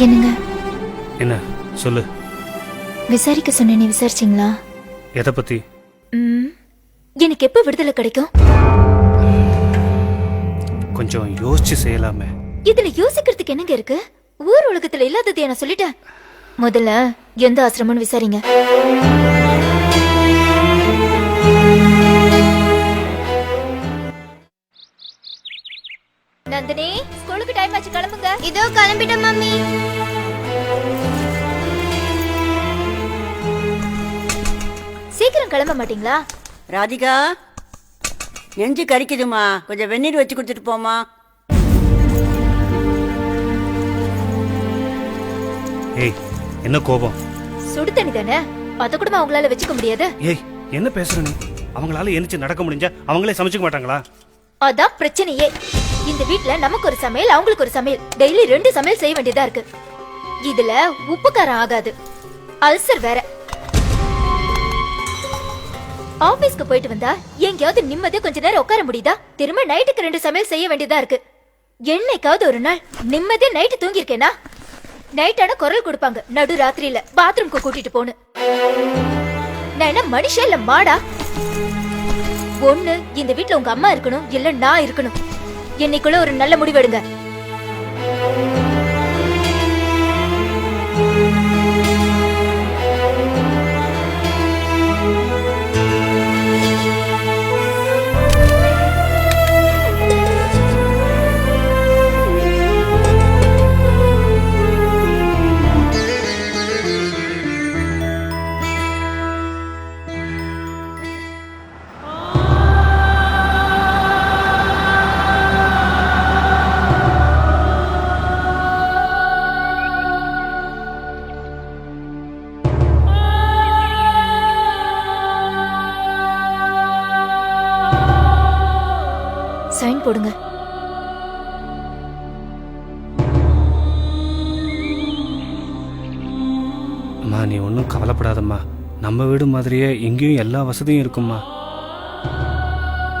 என்னங்க? என்ன சொல்லு. விசாரிக்க சொன்ன, நீ விசாரிச்சிங்களா? எதை பத்தி? எனக்கு எப்ப விடுதலை கிடைக்கும்? கொஞ்சம் யோசிச்சு செய்யலாமே. இதுல யோசிக்கிறதுக்கு என்னங்க இருக்கு? ஊர் உலகத்துல இல்லாதது நான் சொல்லிட்டேன். முதல்ல எந்த ஆசிரமம்னு விசாரிங்க. நந்தினி, ஸ்கூலுக்கு டைம் ஆச்சு, கிளம்புங்க. இதோ கிளம்பிட்டேன் மம்மி. சீக்கிரம் கிளம்ப மாட்டீங்களா? ராதிகா, நெஞ்சு கறிக்குதுமா, கொஞ்சம் வெந்நீர் வச்சு கொடுத்துட்டு போமா. ஏய், என்ன கோபம்? சுடு தண்ணி தானே, அத கூட அவங்களால வச்சுக்க முடியாது. ஏய், என்ன பேசுற நீ? அவங்களால எந்திரிச்சு நடக்க முடிஞ்சா அவங்களே சமைச்சுக்க மாட்டாங்களா? அதான் பிரச்சனையே. இந்த வீட்ல நமக்கு ஒரு சமையல், அவங்களுக்கு ஒரு சமையல், டெய்லி 2 சமையல் செய்ய வேண்டியதா இருக்கு. இதுல உப்பு காரம் ஆகாது, அல்சர் வேற. ஆபீஸ்க்கு போயிட்டு வந்தா எங்கயாவது நிம்மதியா கொஞ்ச நேரம் உட்கார முடியுதா? திரும்ப நைட்டுக்கு 2 சமையல் செய்ய வேண்டியதா இருக்கு. என்னைக்காவது ஒரு நாள் நிம்மதியா நைட்டு தூங்கி இருக்கேனா? நைட்டான குரல் கொடுப்பாங்க, நடு ராத்திரியில பாத்ரூம்க்கு கூட்டிட்டு போன்னு. நான் என்ன மனுஷன் இல்ல மாடா? ஒண்ணு இந்த வீட்ல உங்க அம்மா இருக்கணும், இல்ல நான் இருக்கணும். என்னைக்குள்ள ஒரு நல்ல முடிவெடுங்க. சைன் போடுங்க. அம்மா, நீ ஒன்றும் கவலைப்படாதம்மா. நம்ம வீடு மாதிரியே இங்கேயும் எல்லா வசதியும் இருக்கும்மா.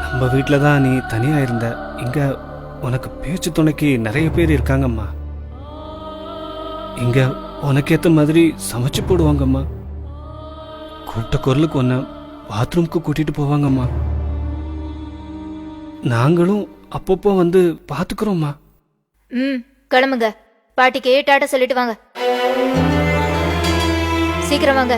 நம்ம வீட்டில் தான் நீ தனியாக இருந்த. இங்கே உனக்கு பேச்சு துணைக்கு நிறைய பேர் இருக்காங்கம்மா. இங்கே உனக்கு ஏற்ற மாதிரி சமைச்சு போடுவாங்கம்மா. கூப்பிட்ட குரலுக்கு ஒன்று பாத்ரூம்க்கு கூட்டிகிட்டு போவாங்கம்மா. நாங்களும் அப்பப்போ வந்து பாத்துக்கிறோம்மா. கிளம்புங்க. பாட்டிக்கு டாட்டா சொல்லிட்டு வாங்க. சீக்கிரம் வாங்க.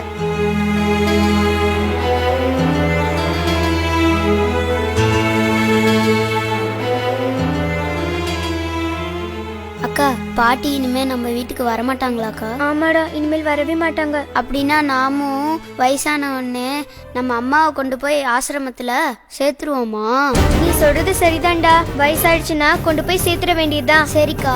அக்கா, பாட்டி இனிமே நம்ம வீட்டுக்கு வரமாட்டாங்களாக்கா? ஆமாடா, இனிமேல் வரவே மாட்டாங்க. அப்படின்னா நாமும் வயசான உடனே நம்ம அம்மாவை கொண்டு போய் ஆசிரமத்துல சேர்த்துருவோமா? நீ சொல்றது சரிதான்டா, வயசாயிடுச்சுன்னா கொண்டு போய் சேர்த்துட வேண்டியதுதான். சரிக்கா.